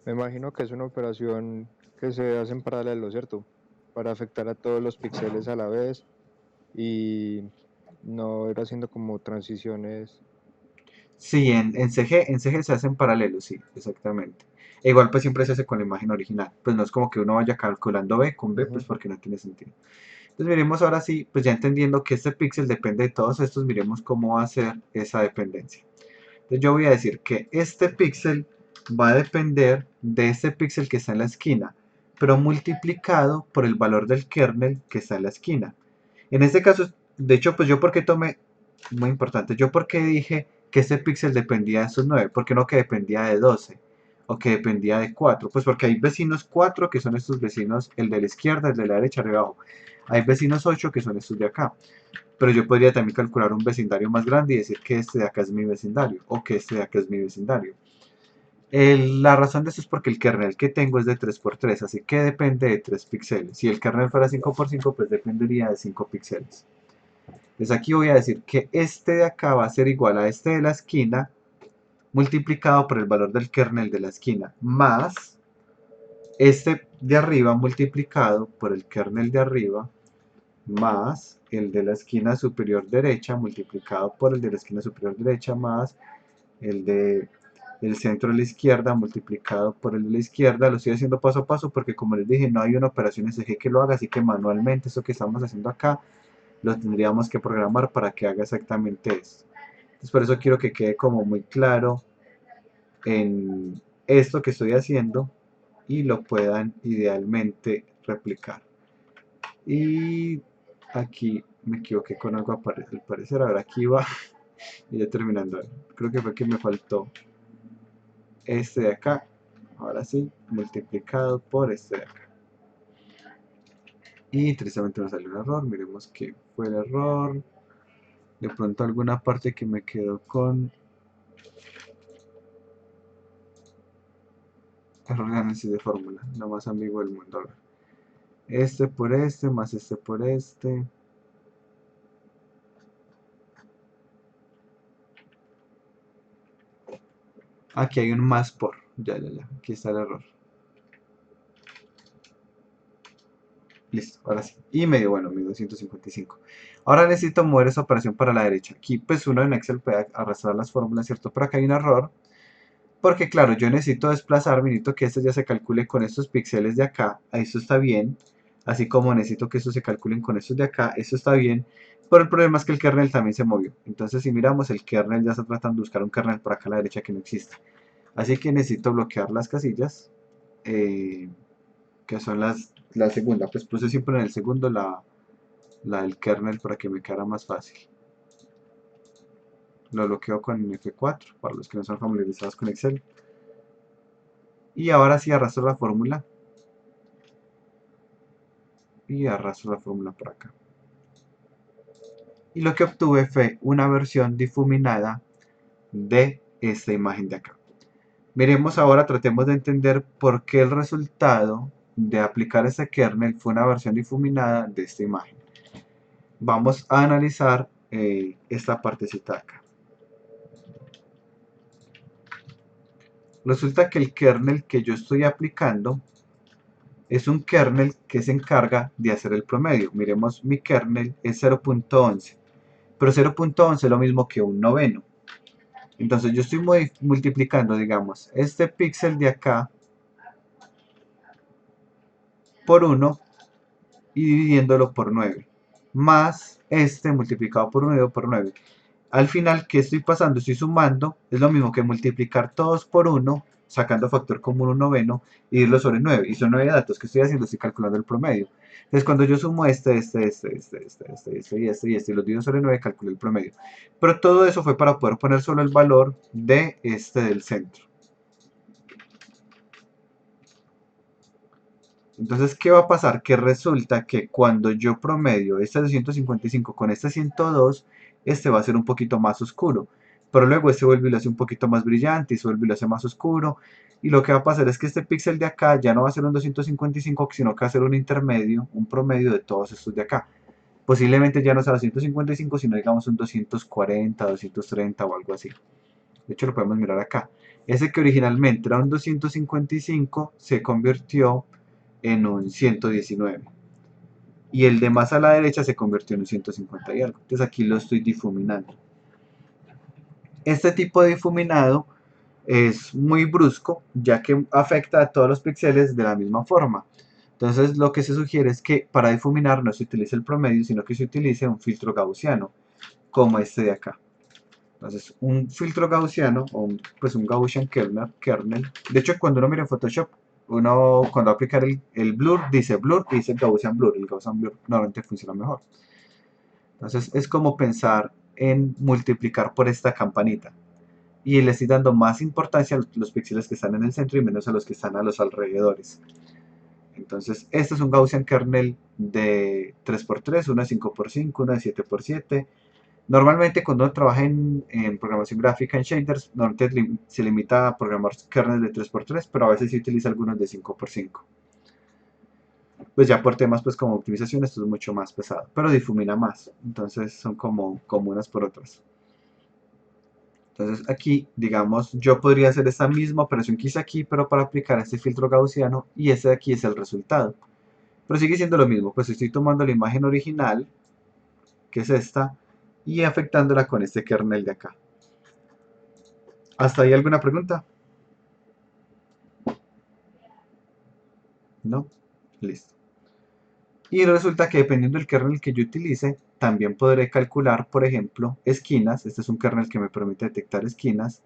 me imagino que es una operación que se hace en paralelo, ¿cierto? Para afectar a todos los píxeles a la vez y no ir haciendo como transiciones. sí, en CG se hacen paralelos, sí, exactamente. E igual pues siempre se hace con la imagen original, pues no es como que uno vaya calculando B con B, pues Ujú. porque no tiene sentido. Entonces miremos ahora sí, pues ya entendiendo que este píxel depende de todos estos, miremos cómo va a ser esa dependencia. Entonces yo voy a decir que este píxel va a depender de este píxel que está en la esquina, pero multiplicado por el valor del kernel que está en la esquina. En este caso, de hecho, pues yo porque tomé, muy importante, yo porque dije que este píxel dependía de esos 9, porque no que dependía de 12 o que dependía de 4, pues porque hay vecinos 4 que son estos vecinos, el de la izquierda, el de la derecha, arriba abajo. Hay vecinos 8 que son estos de acá. Pero yo podría también calcular un vecindario más grande y decir que este de acá es mi vecindario o que este de acá es mi vecindario. La razón de eso es porque el kernel que tengo es de 3 por 3, así que depende de 3 píxeles. Si el kernel fuera 5 por 5, pues dependería de 5 píxeles. Entonces aquí voy a decir que este de acá va a ser igual a este de la esquina multiplicado por el valor del kernel de la esquina más este de arriba multiplicado por el kernel de arriba más el de la esquina superior derecha multiplicado por el de la esquina superior derecha más el de el centro de la izquierda multiplicado por el de la izquierda. Lo estoy haciendo paso a paso porque como les dije no hay una operación SG que lo haga, así que manualmente eso que estamos haciendo acá lo tendríamos que programar para que haga exactamente esto. Entonces por eso quiero que quede como muy claro en esto que estoy haciendo y lo puedan idealmente replicar. Y aquí me equivoqué con algo al parecer, ahora aquí va y ya terminando. Creo que fue que me faltó este de acá, ahora sí, multiplicado por este de acá. Y tristemente me salió un error, miremos qué fue el error. De pronto alguna parte que me quedó con error de análisis de fórmula, lo más ambiguo del mundo. A ver. Este por este, más este por este. Aquí hay un más por. Ya, ya, ya. Aquí está el error. Listo, ahora sí. Y medio, bueno, 1255. Ahora necesito mover esa operación para la derecha. Aquí pues uno en Excel puede arrastrar las fórmulas, ¿cierto? Pero acá hay un error. Porque claro, yo necesito desplazarme, necesito que esto ya se calcule con estos píxeles de acá. Esto está bien. Así como necesito que estos se calculen con estos de acá. Esto está bien. Pero el problema es que el kernel también se movió. Entonces si miramos, el kernel ya está tratando de buscar un kernel por acá a la derecha que no existe. Así que necesito bloquear las casillas. Que son la segunda. Pues puse siempre en el segundo la del kernel para que me quedara más fácil. Lo bloqueo con F4 para los que no son familiarizados con Excel. Y ahora sí arrastro la fórmula. Y arrastro la fórmula por acá. Y lo que obtuve fue una versión difuminada de esta imagen de acá. Miremos ahora, tratemos de entender por qué el resultado de aplicar este kernel fue una versión difuminada de esta imagen. Vamos a analizar esta partecita de acá. Resulta que el kernel que yo estoy aplicando es un kernel que se encarga de hacer el promedio. Miremos, mi kernel es 0.11, pero 0.11 es lo mismo que un noveno. Entonces yo estoy multiplicando, digamos, este píxel de acá por 1 y dividiéndolo por 9, más este multiplicado por 9 por 9. Al final, ¿qué estoy pasando? Estoy sumando, es lo mismo que multiplicar todos por 1, sacando factor común un noveno, y irlo sobre 9. Y son 9 datos que estoy haciendo, estoy calculando el promedio. Entonces, cuando yo sumo y los divido sobre 9, calculo el promedio. Pero todo eso fue para poder poner solo el valor de este del centro. Entonces, ¿qué va a pasar? Que resulta que cuando yo promedio este 255 con este 102, este va a ser un poquito más oscuro. Pero luego este vuelve y lo hace un poquito más brillante y se vuelve y lo hace más oscuro. Y lo que va a pasar es que este píxel de acá ya no va a ser un 255, sino que va a ser un intermedio, un promedio de todos estos de acá. Posiblemente ya no sea 255, sino digamos un 240, 230 o algo así. De hecho, lo podemos mirar acá. Ese que originalmente era un 255 se convirtió en un 119. Y el de más a la derecha se convirtió en un 150 y algo. Entonces aquí lo estoy difuminando. Este tipo de difuminado es muy brusco, ya que afecta a todos los píxeles de la misma forma. Entonces lo que se sugiere es que para difuminar no se utilice el promedio, sino que se utilice un filtro gaussiano, como este de acá. Entonces un filtro gaussiano, o pues un Gaussian kernel, de hecho cuando uno mira en Photoshop, uno cuando va a aplicar el blur, dice blur y dice Gaussian blur, el Gaussian blur normalmente funciona mejor. Entonces es como pensar en multiplicar por esta campanita y le estoy dando más importancia a los píxeles que están en el centro y menos a los que están a los alrededores. Entonces, este es un Gaussian kernel de 3x3, uno de 5x5, uno de 7x7. Normalmente cuando uno trabaja en programación gráfica en shaders, normalmente se limita a programar kernels de 3x3, pero a veces se utiliza algunos de 5x5. Pues ya por temas pues como optimización esto es mucho más pesado, pero difumina más. Entonces son como unas por otras. Entonces aquí, digamos, yo podría hacer esta misma operación que hice aquí, pero para aplicar este filtro gaussiano y este de aquí es el resultado. Pero sigue siendo lo mismo, pues estoy tomando la imagen original, que es esta, y afectándola con este kernel de acá. ¿Hasta ahí alguna pregunta? ¿No? Listo. Y resulta que dependiendo del kernel que yo utilice, también podré calcular, por ejemplo, esquinas. Este es un kernel que me permite detectar esquinas.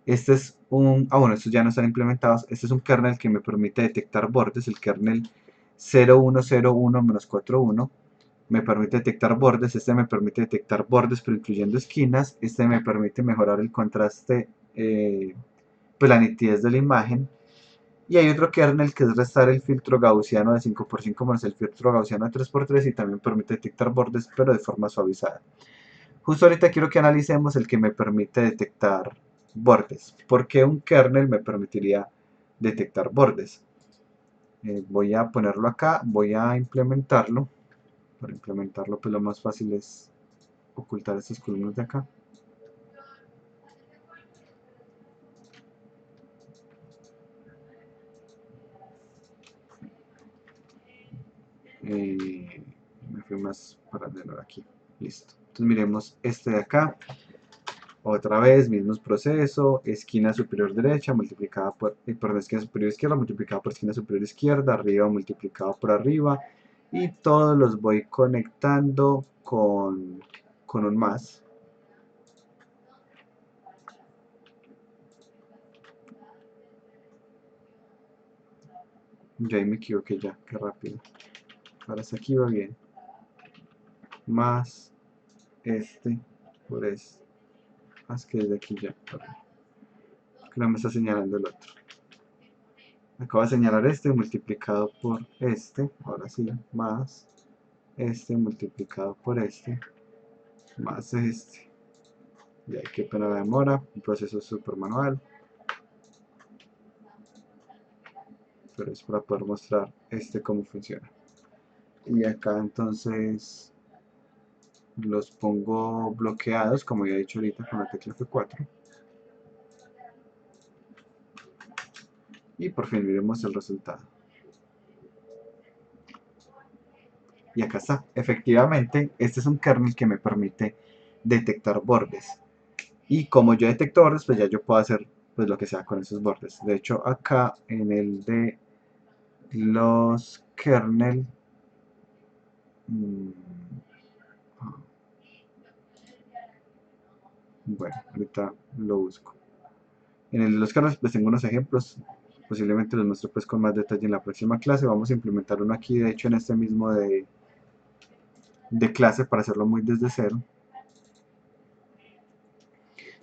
Este es bueno, estos ya no están implementados. Este es un kernel que me permite detectar bordes, el kernel 0101-41. Me permite detectar bordes, este me permite detectar bordes pero incluyendo esquinas. Este me permite mejorar el contraste, pues la nitidez de la imagen. Y hay otro kernel que es restar el filtro gaussiano de 5x5 más el filtro gaussiano de 3x3 y también permite detectar bordes pero de forma suavizada. Justo ahorita quiero que analicemos el que me permite detectar bordes. ¿Por qué un kernel me permitiría detectar bordes? Voy a ponerlo acá, voy a implementarlo. Para implementarlo pues lo más fácil es ocultar estas columnas de acá. Me fui más paralelo aquí. Listo. Entonces miremos este de acá. Otra vez, mismos proceso, esquina superior derecha multiplicada por, perdón, esquina superior izquierda multiplicada por esquina superior izquierda, arriba multiplicado por arriba, y todos los voy conectando con un más. Ya ahí me equivoqué ya, qué rápido. Ahora hasta aquí va bien. Más este por este. Más que desde aquí ya. Que no me está señalando el otro. Acabo de señalar este multiplicado por este. Ahora sí, más este multiplicado por este. Más este. Ya, qué pena la demora. Un proceso súper manual. Pero es para poder mostrar cómo funciona. Y acá entonces los pongo bloqueados, como ya he dicho ahorita con la tecla F4. Y por fin miremos el resultado. Y acá está. Efectivamente, este es un kernel que me permite detectar bordes. Y como yo detecto bordes, pues ya yo puedo hacer pues lo que sea con esos bordes. De hecho, acá en el de los kernel, bueno, ahorita lo busco. En el de los kernels pues tengo unos ejemplos. Posiblemente los muestro pues con más detalle en la próxima clase. Vamos a implementar uno aquí, de hecho en este mismo de clase para hacerlo muy desde cero.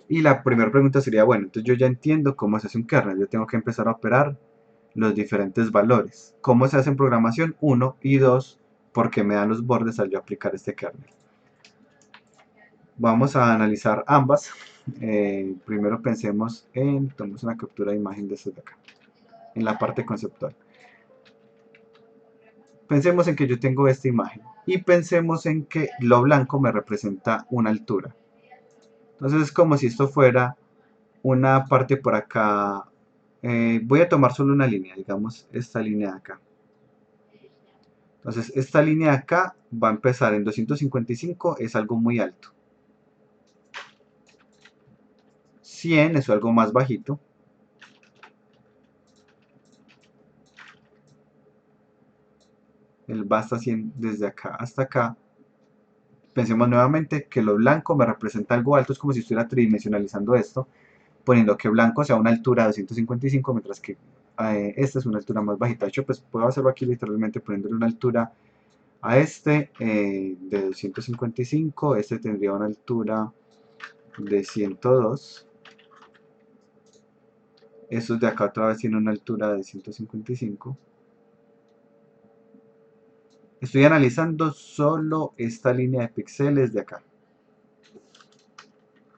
Y la primera pregunta sería, bueno, entonces yo ya entiendo cómo se hace un kernel. Yo tengo que empezar a operar los diferentes valores. ¿Cómo se hace en programación? 1 y 2, porque me dan los bordes al yo aplicar este kernel. Vamos a analizar ambas. Primero pensemos tomemos una captura de imagen de esto de acá, en la parte conceptual. Pensemos en que yo tengo esta imagen y pensemos en que lo blanco me representa una altura. Entonces es como si esto fuera una parte por acá. Voy a tomar solo una línea, digamos esta línea de acá. Entonces esta línea de acá va a empezar en 255, es algo muy alto. 100 es algo más bajito. El va hasta 100 desde acá hasta acá. Pensemos nuevamente que lo blanco me representa algo alto, es como si estuviera tridimensionalizando esto, poniendo que blanco sea una altura de 255, mientras que esta es una altura más bajita. De hecho, pues puedo hacerlo aquí literalmente poniéndole una altura a este de 255, este tendría una altura de 102. Estos de acá otra vez tienen una altura de 155. Estoy analizando solo esta línea de píxeles de acá.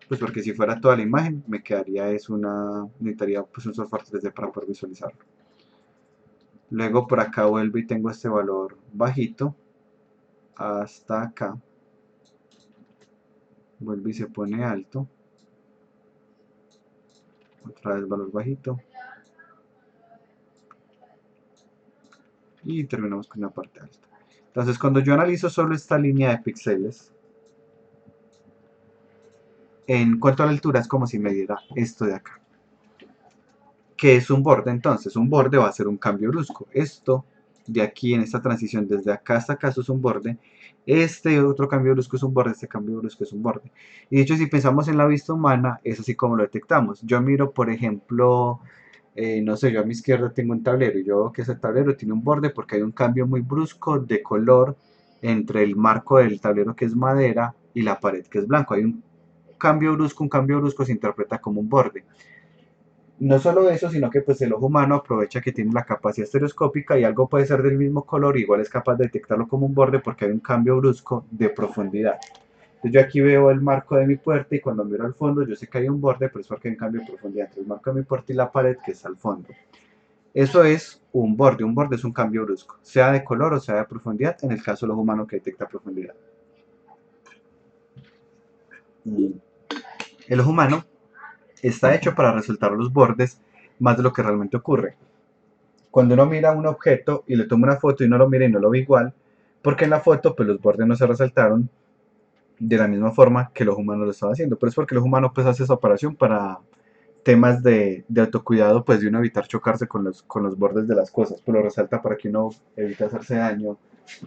Pues porque si fuera toda la imagen, me quedaría necesitaría pues un software 3D para poder visualizarlo. Luego por acá vuelvo y tengo este valor bajito hasta acá. Vuelve y se pone alto. Otra vez valor bajito. Y terminamos con una parte alta. Entonces cuando yo analizo solo esta línea de píxeles, en cuanto a la altura es como si me diera esto de acá. ¿Qué es un borde entonces? Un borde va a ser un cambio brusco. Esto de aquí en esta transición desde acá hasta acá, esto es un borde. Este otro cambio brusco es un borde, este cambio brusco es un borde. Y de hecho si pensamos en la vista humana, es así como lo detectamos. Yo miro por ejemplo, no sé, yo a mi izquierda tengo un tablero y yo veo que ese tablero tiene un borde porque hay un cambio muy brusco de color entre el marco del tablero que es madera y la pared que es blanco. Hay un cambio brusco se interpreta como un borde. No solo eso, sino que pues el ojo humano aprovecha que tiene la capacidad estereoscópica y algo puede ser del mismo color, igual es capaz de detectarlo como un borde porque hay un cambio brusco de profundidad. Entonces yo aquí veo el marco de mi puerta y cuando miro al fondo yo sé que hay un borde, pero es porque hay un cambio de profundidad entre el marco de mi puerta y la pared que está al fondo. Eso es un borde es un cambio brusco, sea de color o sea de profundidad, en el caso del ojo humano que detecta profundidad. El ojo humano está hecho para resaltar los bordes más de lo que realmente ocurre. Cuando uno mira un objeto y le toma una foto y uno lo mira y no lo ve igual, porque en la foto pues los bordes no se resaltaron de la misma forma que los humanos lo estaban haciendo, pero es porque los humanos pues hace esa operación para temas de autocuidado, pues de uno evitar chocarse con los bordes de las cosas, pues lo resalta para que uno evite hacerse daño,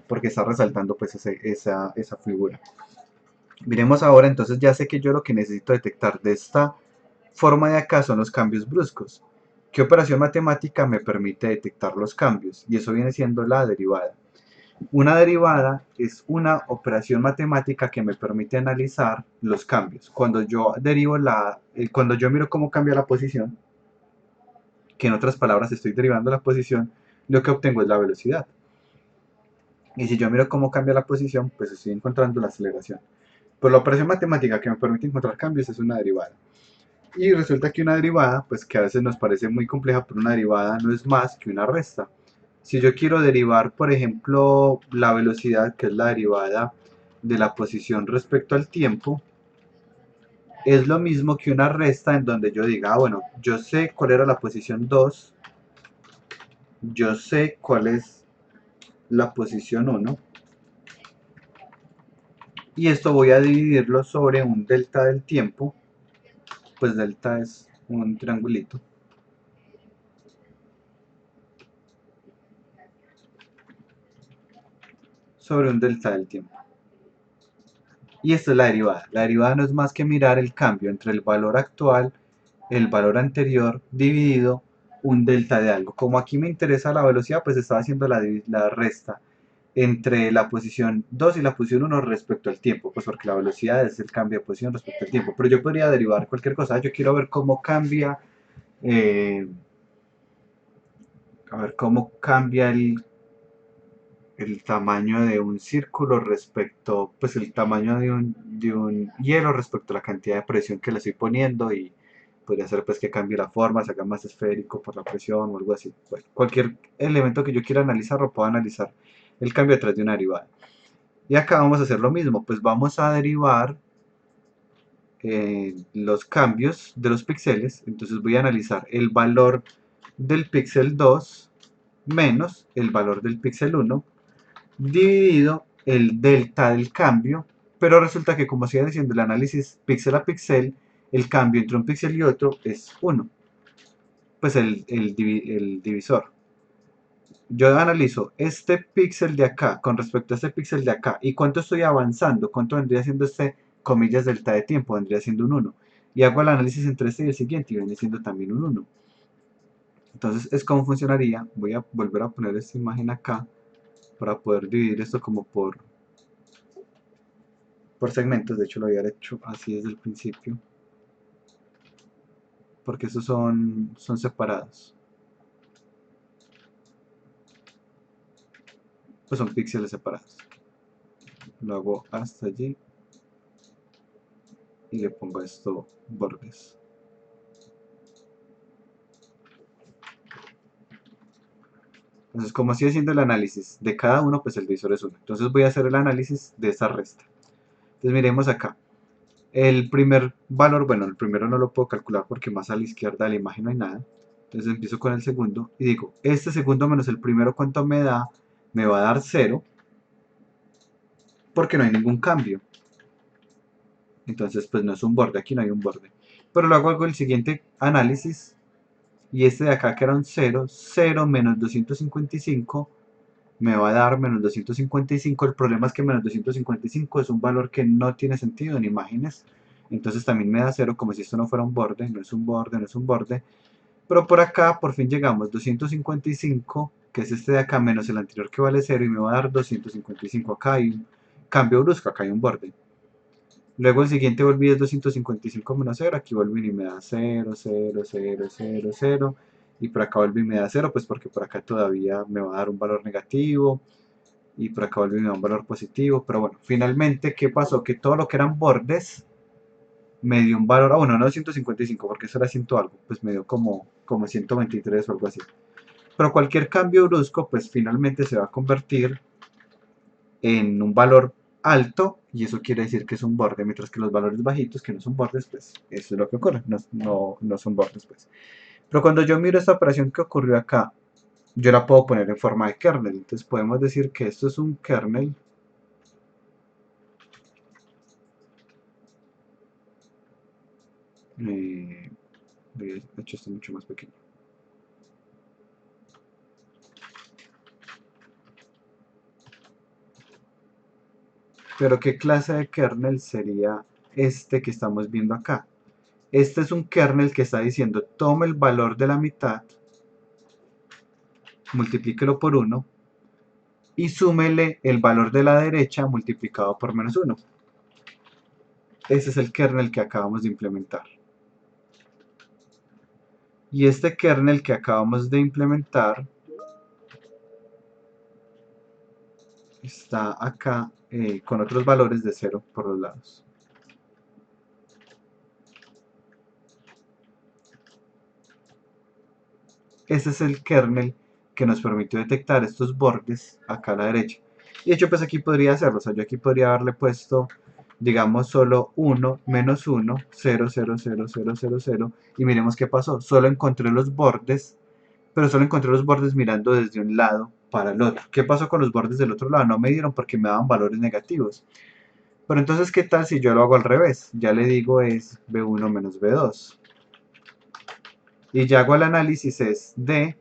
porque está resaltando pues esa figura. Miremos ahora, entonces ya sé que yo lo que necesito detectar de esta forma de acá son los cambios bruscos. ¿Qué operación matemática me permite detectar los cambios? Y eso viene siendo la derivada. Una derivada es una operación matemática que me permite analizar los cambios. Cuando yo miro cómo cambia la posición, que en otras palabras estoy derivando la posición, lo que obtengo es la velocidad. Y si yo miro cómo cambia la posición, pues estoy encontrando la aceleración. Pues la operación matemática que me permite encontrar cambios es una derivada. Y resulta que una derivada, pues que a veces nos parece muy compleja, pero una derivada no es más que una resta. Si yo quiero derivar, por ejemplo, la velocidad, que es la derivada de la posición respecto al tiempo, es lo mismo que una resta en donde yo diga, bueno, yo sé cuál era la posición 2, yo sé cuál es la posición 1, y esto voy a dividirlo sobre un delta del tiempo, pues delta es un triangulito, sobre un delta del tiempo. Y esta es la derivada. La derivada no es más que mirar el cambio entre el valor actual, el valor anterior, dividido un delta de algo. Como aquí me interesa la velocidad, pues estaba haciendo la resta entre la posición 2 y la posición 1 respecto al tiempo, pues porque la velocidad es el cambio de posición respecto al tiempo. Pero yo podría derivar cualquier cosa. Yo quiero ver cómo cambia, eh, el tamaño de un círculo respecto, pues el tamaño de un hielo respecto a la cantidad de presión que le estoy poniendo y podría ser pues que cambie la forma, se haga más esférico por la presión o algo así. Bueno, cualquier elemento que yo quiera analizar lo puedo analizar el cambio a través de una derivada. Y acá vamos a hacer lo mismo, pues vamos a derivar los cambios de los píxeles. Entonces voy a analizar el valor del píxel 2 menos el valor del píxel 1 dividido el delta del cambio, pero resulta que como sigue diciendo el análisis píxel a píxel, el cambio entre un píxel y otro es 1, pues el divisor. Yo analizo este píxel de acá con respecto a este píxel de acá y cuánto estoy avanzando, cuánto vendría siendo este, comillas, delta de tiempo, vendría siendo un 1. Y hago el análisis entre este y el siguiente y viene siendo también un 1. Entonces es como funcionaría. Voy a volver a poner esta imagen acá para poder dividir esto como por segmentos. De hecho lo había hecho así desde el principio, porque estos son separados, pues son píxeles separados. Lo hago hasta allí y le pongo esto bordes. Entonces, como sigue haciendo el análisis de cada uno, pues el divisor es 1. Entonces voy a hacer el análisis de esta resta. Entonces miremos acá. El primer valor, bueno, el primero no lo puedo calcular porque más a la izquierda de la imagen no hay nada. Entonces empiezo con el segundo y digo, este segundo menos el primero, ¿cuánto me da? Me va a dar 0, porque no hay ningún cambio. Entonces, pues no es un borde, aquí no hay un borde. Pero luego hago el siguiente análisis y este de acá que era un 0, 0 menos 255 me va a dar menos 255. El problema es que menos 255 es un valor que no tiene sentido en imágenes. Entonces también me da 0, como si esto no fuera un borde. No es un borde, no es un borde. Pero por acá por fin llegamos. 255, que es este de acá, menos el anterior que vale 0, y me va a dar 255. Acá hay un cambio brusco, acá hay un borde. Luego el siguiente volví es 255 menos 0, aquí volví y me da 0, 0, 0, 0, 0. Y por acá volví y me da 0, pues porque por acá todavía me va a dar un valor negativo. Y por acá volví y me da un valor positivo. Pero bueno, finalmente, ¿qué pasó? Que todo lo que eran bordes me dio un valor, bueno, no 155 porque eso era 100 algo, pues me dio como 123 o algo así. Pero cualquier cambio brusco, pues finalmente se va a convertir en un valor alto y eso quiere decir que es un borde, mientras que los valores bajitos, que no son bordes, pues eso es lo que ocurre, no son bordes, pues. Pero cuando yo miro esta operación que ocurrió acá, yo la puedo poner en forma de kernel. Entonces podemos decir que esto es un kernel he hecho esto mucho más pequeño. Pero ¿qué clase de kernel sería este que estamos viendo acá? Este es un kernel que está diciendo tome el valor de la mitad, multiplíquelo por 1 y súmele el valor de la derecha multiplicado por menos 1. Ese es el kernel que acabamos de implementar. Y este kernel que acabamos de implementar está acá con otros valores de 0 por los lados. Ese es el kernel que nos permitió detectar estos bordes acá a la derecha. Y de hecho, pues aquí podría hacerlo. O sea, yo aquí podría haberle puesto, digamos, solo 1, menos 1, 0, 0, 0, 0, 0, 0. Y miremos qué pasó. Solo encontré los bordes, pero solo encontré los bordes mirando desde un lado para el otro. ¿Qué pasó con los bordes del otro lado? No me dieron porque me daban valores negativos. Pero entonces, ¿qué tal si yo lo hago al revés? Ya le digo es B1 menos B2. Y ya hago el análisis es de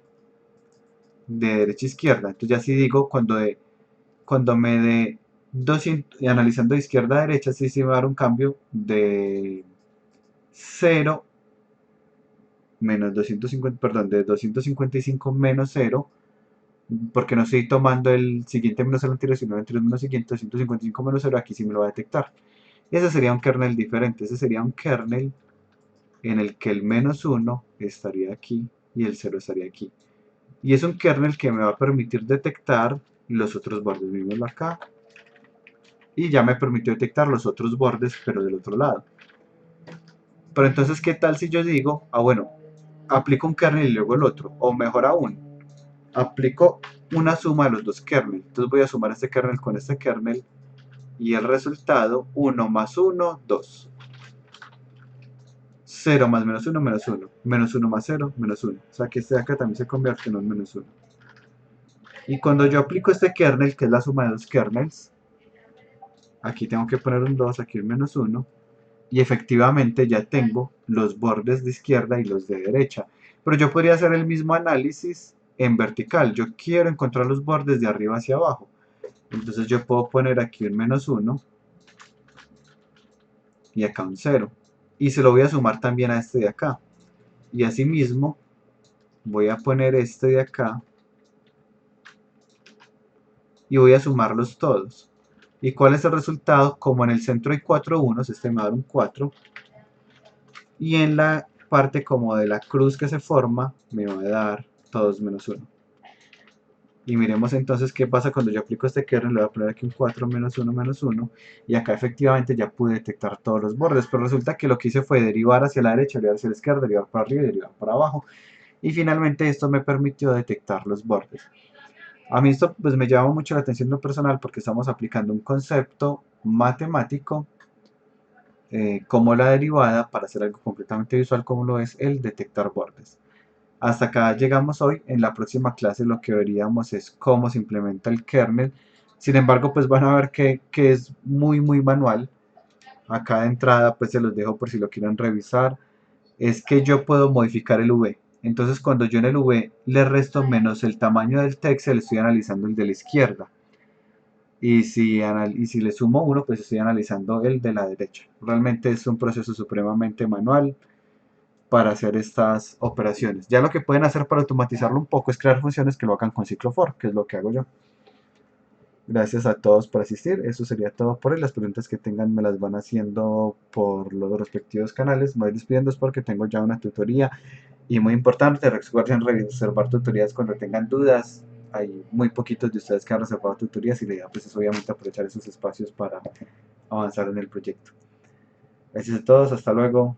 derecha a izquierda. Entonces ya sí digo, cuando me dé 200, y analizando de izquierda a derecha, sí me va a dar un cambio de 0 menos 250, perdón, de 255 menos 0, porque no estoy tomando el siguiente menos el anterior, sino el anterior menos el siguiente. 255 menos 0, aquí sí me lo va a detectar. Y ese sería un kernel diferente. Ese sería un kernel en el que el menos 1 estaría aquí y el 0 estaría aquí. Y es un kernel que me va a permitir detectar los otros bordes. Mirenlo acá. Y ya me permitió detectar los otros bordes, pero del otro lado. Pero entonces, ¿qué tal si yo digo, bueno, aplico un kernel y luego el otro? O mejor aún, aplico una suma de los dos kernels. Entonces voy a sumar este kernel con este kernel y el resultado 1 más 1, 2. 0 más menos 1, menos 1. Menos 1 más 0, menos 1. O sea que este de acá también se convierte en un menos 1. Y cuando yo aplico este kernel, que es la suma de dos kernels, aquí tengo que poner un 2, aquí un menos 1. Y efectivamente ya tengo los bordes de izquierda y los de derecha. Pero yo podría hacer el mismo análisis en vertical. Yo quiero encontrar los bordes de arriba hacia abajo. Entonces yo puedo poner aquí un menos 1 y acá un 0. Y se lo voy a sumar también a este de acá. Y asimismo voy a poner este de acá y voy a sumarlos todos. ¿Y cuál es el resultado? Como en el centro hay 4 unos, este me va a dar un 4. Y en la parte como de la cruz que se forma, me va a dar todos menos 1. Y miremos entonces qué pasa cuando yo aplico este kernel. Le voy a poner aquí un 4 menos 1 menos 1. Y acá efectivamente ya pude detectar todos los bordes. Pero resulta que lo que hice fue derivar hacia la derecha, derivar hacia la izquierda, derivar para arriba y derivar para abajo. Y finalmente esto me permitió detectar los bordes. A mí esto pues me llama mucho la atención en lo personal porque estamos aplicando un concepto matemático como la derivada para hacer algo completamente visual como lo es el detectar bordes. Hasta acá llegamos hoy. En la próxima clase lo que veríamos es cómo se implementa el kernel. Sin embargo, pues van a ver que es muy manual. Acá de entrada pues se los dejo por si lo quieren revisar. Es que yo puedo modificar el V. Entonces cuando yo en el V le resto menos el tamaño del texto, le estoy analizando el de la izquierda. Y si le sumo uno, pues estoy analizando el de la derecha. Realmente es un proceso supremamente manual para hacer estas operaciones. Ya lo que pueden hacer para automatizarlo un poco es crear funciones que lo hagan con ciclo for, que es lo que hago yo. Gracias a todos por asistir. Eso sería todo por hoy. Las preguntas que tengan me las van haciendo por los respectivos canales. Me voy despidiendo es porque tengo ya una tutoría. Y muy importante, recuerden reservar tutorías cuando tengan dudas. Hay muy poquitos de ustedes que han reservado tutorías y la idea pues es obviamente aprovechar esos espacios para avanzar en el proyecto. Gracias a todos, hasta luego.